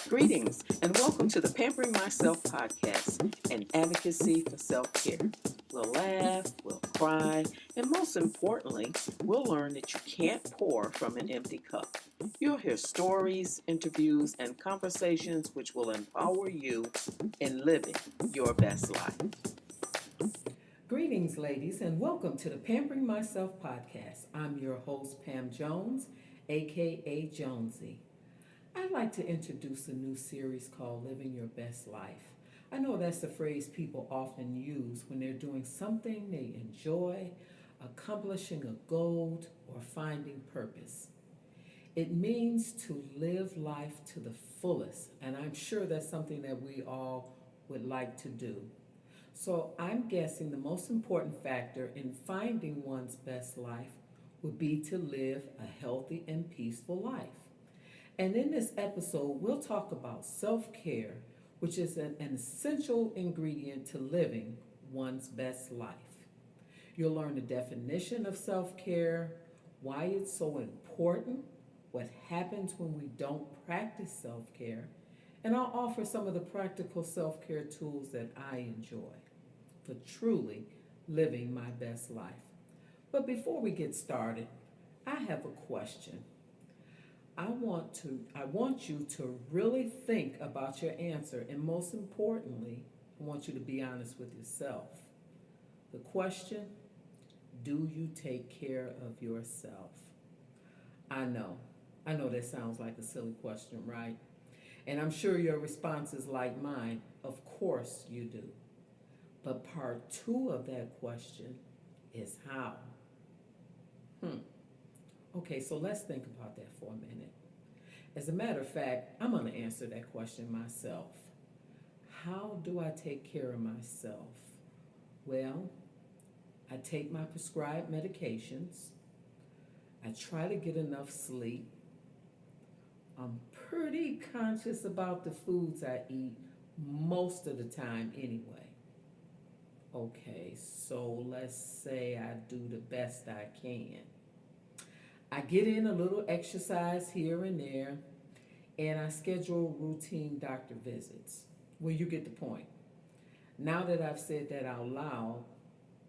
Greetings and welcome to the Pampering Myself podcast, an advocacy for self-care. We'll laugh, we'll cry, and most importantly, we'll learn that you can't pour from an empty cup. You'll hear stories, interviews, and conversations which will empower you in living your best life. Greetings, ladies, and welcome to the Pampering Myself podcast. I'm your host, Pam Jones, aka Jonesy. I'd like to introduce a new series called Living Your Best Life. I know that's the phrase people often use when they're doing something they enjoy, accomplishing a goal, or finding purpose. It means to live life to the fullest, and I'm sure that's something that we all would like to do. So I'm guessing the most important factor in finding one's best life would be to live a healthy and peaceful life. And in this episode, we'll talk about self-care, which is an essential ingredient to living one's best life. You'll learn the definition of self-care, why it's so important, what happens when we don't practice self-care, and I'll offer some of the practical self-care tools that I enjoy for truly living my best life. But before we get started, I have a question. I want you to really think about your answer, and most importantly, I want you to be honest with yourself. The question, do you take care of yourself? I know that sounds like a silly question, right? And I'm sure your response is like mine, of course you do. But part two of that question is how? Okay, so let's think about that for a minute. As a matter of fact, I'm going to answer that question myself. How do I take care of myself? Well, I take my prescribed medications. I try to get enough sleep. I'm pretty conscious about the foods I eat most of the time anyway. Okay, so let's say I do the best I can. I get in a little exercise here and there, and I schedule routine doctor visits. Well, you get the point. Now that I've said that out loud,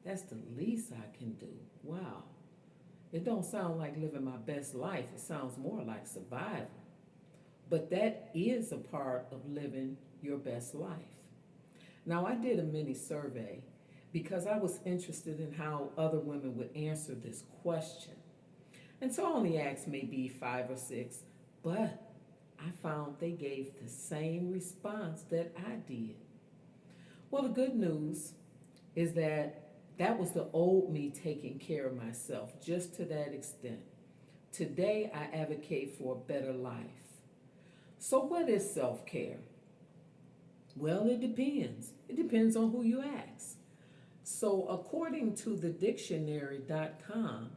that's the least I can do. Wow. It don't sound like living my best life. It sounds more like surviving. But that is a part of living your best life. Now, I did a mini survey because I was interested in how other women would answer this question. And so I only asked maybe 5 or 6, but I found they gave the same response that I did. Well, the good news is that was the old me taking care of myself, just to that extent. Today, I advocate for a better life. So what is self-care? Well, it depends. It depends on who you ask. So according to the dictionary.com,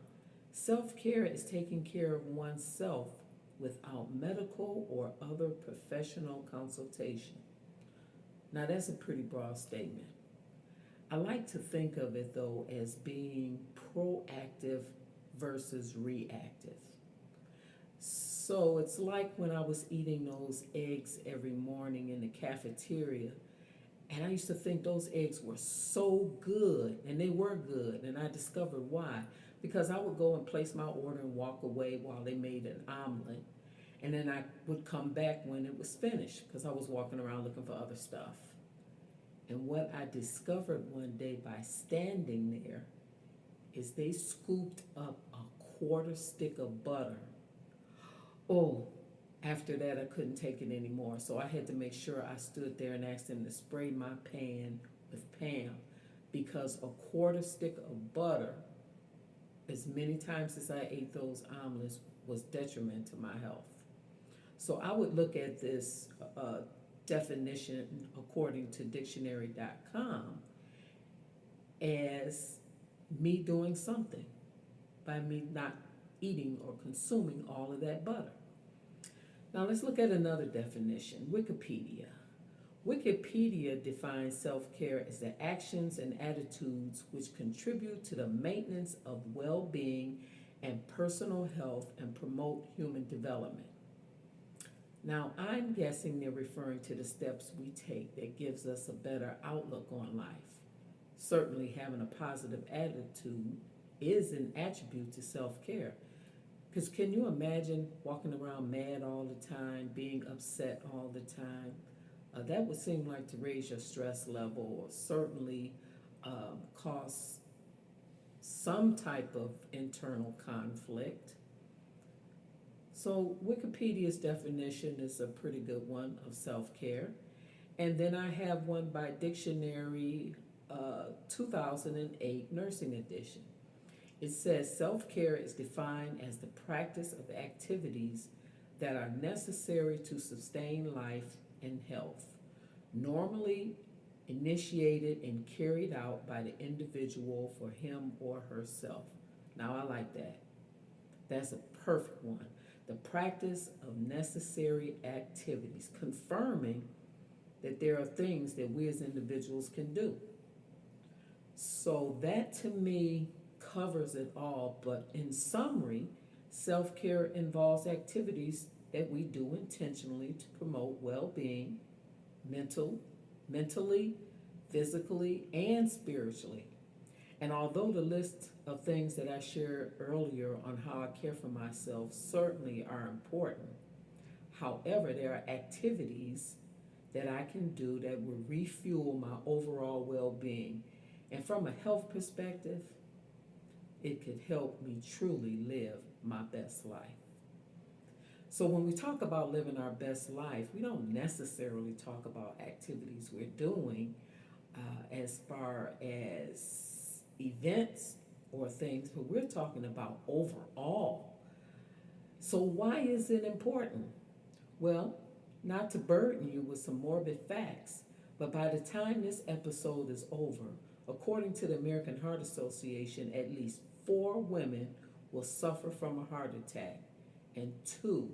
self-care is taking care of oneself without medical or other professional consultation. Now that's a pretty broad statement. I like to think of it though as being proactive versus reactive. So it's like when I was eating those eggs every morning in the cafeteria, and I used to think those eggs were so good, and they were good, and I discovered why. Because I would go and place my order and walk away while they made an omelet, and then I would come back when it was finished because I was walking around looking for other stuff. And what I discovered one day by standing there is they scooped up a quarter stick of butter. Oh, after that I couldn't take it anymore, so I had to make sure I stood there and asked them to spray my pan with Pam, because a quarter stick of butter, as many times as I ate those omelets, was detriment to my health. So I would look at this definition according to dictionary.com as me doing something by me not eating or consuming all of that butter. Now let's look at another definition, Wikipedia. Wikipedia defines self-care as the actions and attitudes which contribute to the maintenance of well-being and personal health and promote human development. Now, I'm guessing they're referring to the steps we take that gives us a better outlook on life. Certainly, having a positive attitude is an attribute to self care. Because can you imagine walking around mad all the time, being upset all the time? That would seem like to raise your stress level or certainly cause some type of internal conflict. So, Wikipedia's definition is a pretty good one of self care. And then I have one by Dictionary 2008 Nursing Edition. It says self care is defined as the practice of activities that are necessary to sustain life and health, normally initiated and carried out by the individual for him or herself. Now, I like that. That's a perfect one. The practice of necessary activities, confirming that there are things that we as individuals can do. So that to me covers it all, but in summary, self care involves activities that we do intentionally to promote well being, mental, mentally, physically, and spiritually. And although the list of things that I shared earlier on how I care for myself certainly are important, however, there are activities that I can do that will refuel my overall well being. And from a health perspective, it could help me truly live my best life. So, when we talk about living our best life, we don't necessarily talk about activities we're doing as far as events or things, but we're talking about overall. So, why is it important? Well, not to burden you with some morbid facts, but by the time this episode is over, according to the American Heart Association, at least 4 women will suffer from a heart attack and 2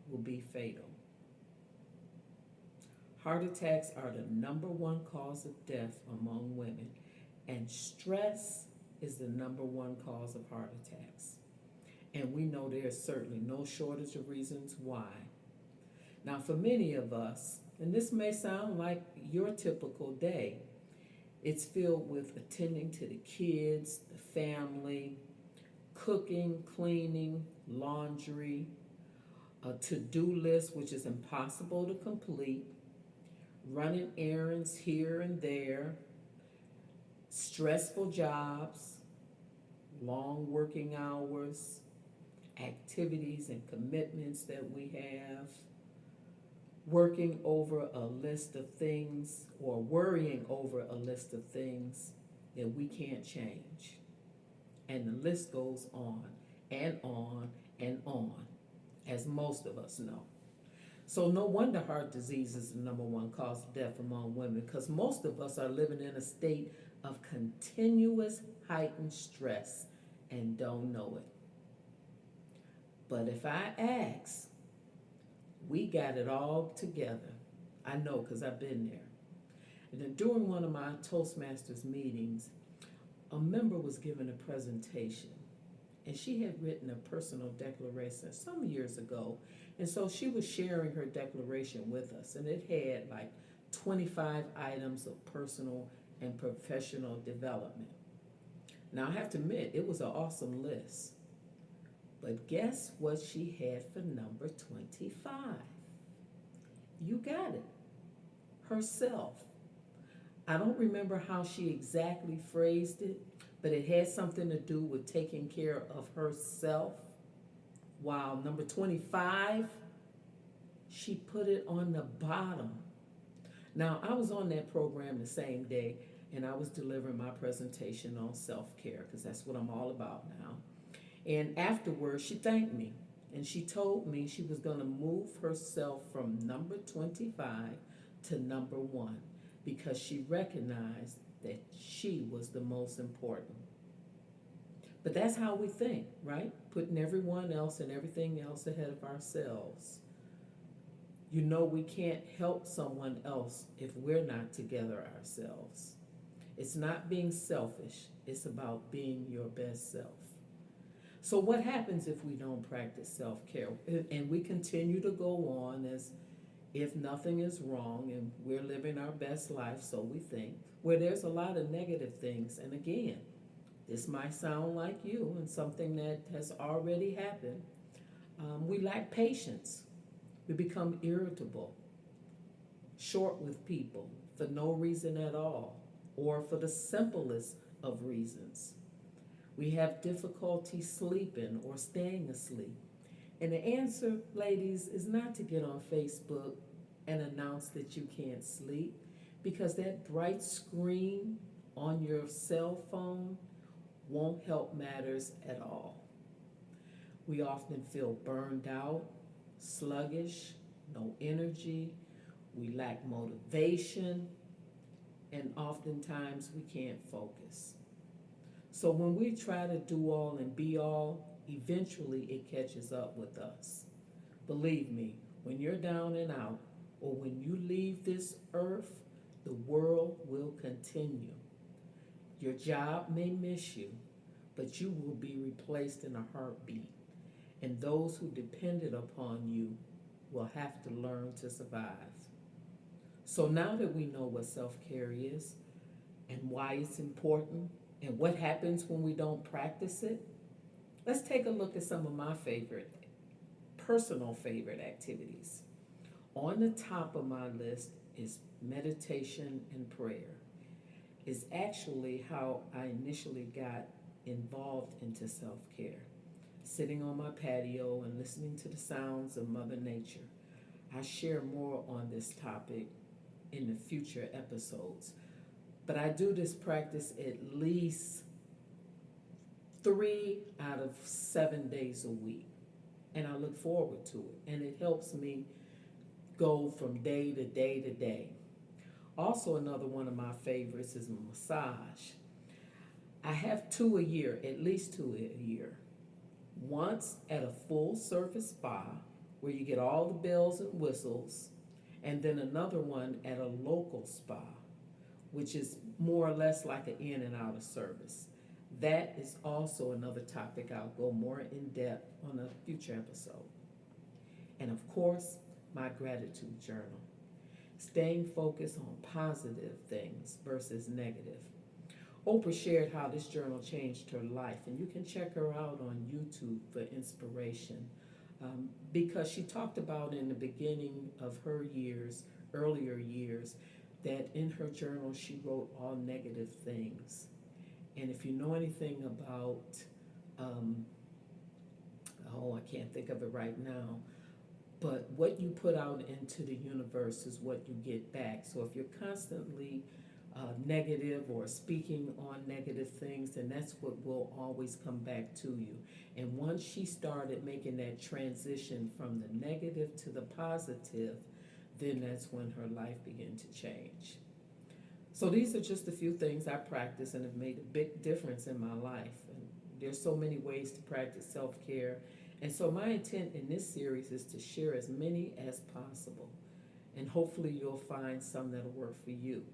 will be fatal. Heart attacks are the number one cause of death among women, and stress is the number one cause of heart attacks. And we know there's certainly no shortage of reasons why. Now, for many of us, and this may sound like your typical day, it's filled with attending to the kids, the family, cooking, cleaning, laundry, a to-do list which is impossible to complete, running errands here and there, stressful jobs, long working hours, activities and commitments that we have, working over a list of things or worrying over a list of things that we can't change. And the list goes on and on and on, as most of us know. So no wonder heart disease is the number one cause of death among women, because most of us are living in a state of continuous heightened stress and don't know it. But if I ask, we got it all together. I know because I've been there. And then during one of my Toastmasters meetings, a member was given a presentation, and she had written a personal declaration some years ago. And so she was sharing her declaration with us, and it had like 25 items of personal and professional development. Now, I have to admit, it was an awesome list. But guess what she had for number 25? You got it. Herself. I don't remember how she exactly phrased it, but it had something to do with taking care of herself. While number 25, she put it on the bottom. Now, I was on that program the same day, and I was delivering my presentation on self-care, because that's what I'm all about now. And afterwards, she thanked me, and she told me she was going to move herself from number 25 to number 1, because she recognized that she was the most important. But that's how we think, right? Putting everyone else and everything else ahead of ourselves. You know, we can't help someone else if we're not together ourselves. It's not being selfish, it's about being your best self. So, what happens if we don't practice self care? And we continue to go on as if nothing is wrong and we're living our best life, so we think, where there's a lot of negative things. And again, this might sound like you and something that has already happened. We lack patience. We become irritable, short with people for no reason at all, or for the simplest of reasons. We have difficulty sleeping or staying asleep. And the answer, ladies, is not to get on Facebook and announce that you can't sleep, because that bright screen on your cell phone won't help matters at all. We often feel burned out, sluggish, no energy, we lack motivation, and oftentimes we can't focus. So when we try to do all and be all, eventually it catches up with us. Believe me, when you're down and out, or when you leave this earth, the world will continue. Your job may miss you, but you will be replaced in a heartbeat. And those who depended upon you will have to learn to survive. So now that we know what self care is and why it's important and what happens when we don't practice it, let's take a look at some of my personal favorite activities. On the top of my list is meditation and prayer. It's actually how I initially got involved into self care. Sitting on my patio and listening to the sounds of Mother Nature. I share more on this topic in the future episodes. But I do this practice at least 3 out of 7 days a week. And I look forward to it. And it helps me go from day to day to day. Also, another one of my favorites is massage. I have two a year, at least two a year. Once at a full service spa where you get all the bells and whistles, and then another one at a local spa, which is more or less like an in and out of service. That is also another topic I'll go more in depth on a future episode. And of course, my gratitude journal. Staying focused on positive things versus negative. Oprah shared how this journal changed her life, and you can check her out on YouTube for inspiration, because she talked about in the beginning of her years, earlier years, that in her journal she wrote all negative things. And if you know anything about, I can't think of it right now, but what you put out into the universe is what you get back. So if you're constantly negative or speaking on negative things, then that's what will always come back to you. And once she started making that transition from the negative to the positive, then that's when her life began to change. So these are just a few things I practice and have made a big difference in my life. And there's so many ways to practice self-care. And so my intent in this series is to share as many as possible. And hopefully you'll find some that'll work for you.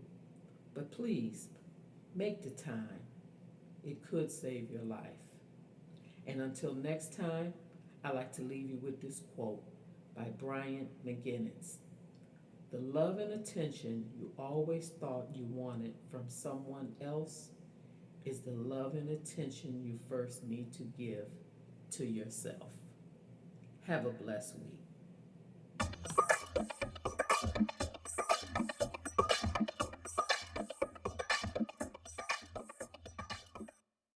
But please, make the time. It could save your life. And until next time, I like to leave you with this quote by Brian McGinnis. The love and attention you always thought you wanted from someone else is the love and attention you first need to give to yourself. Have a blessed week.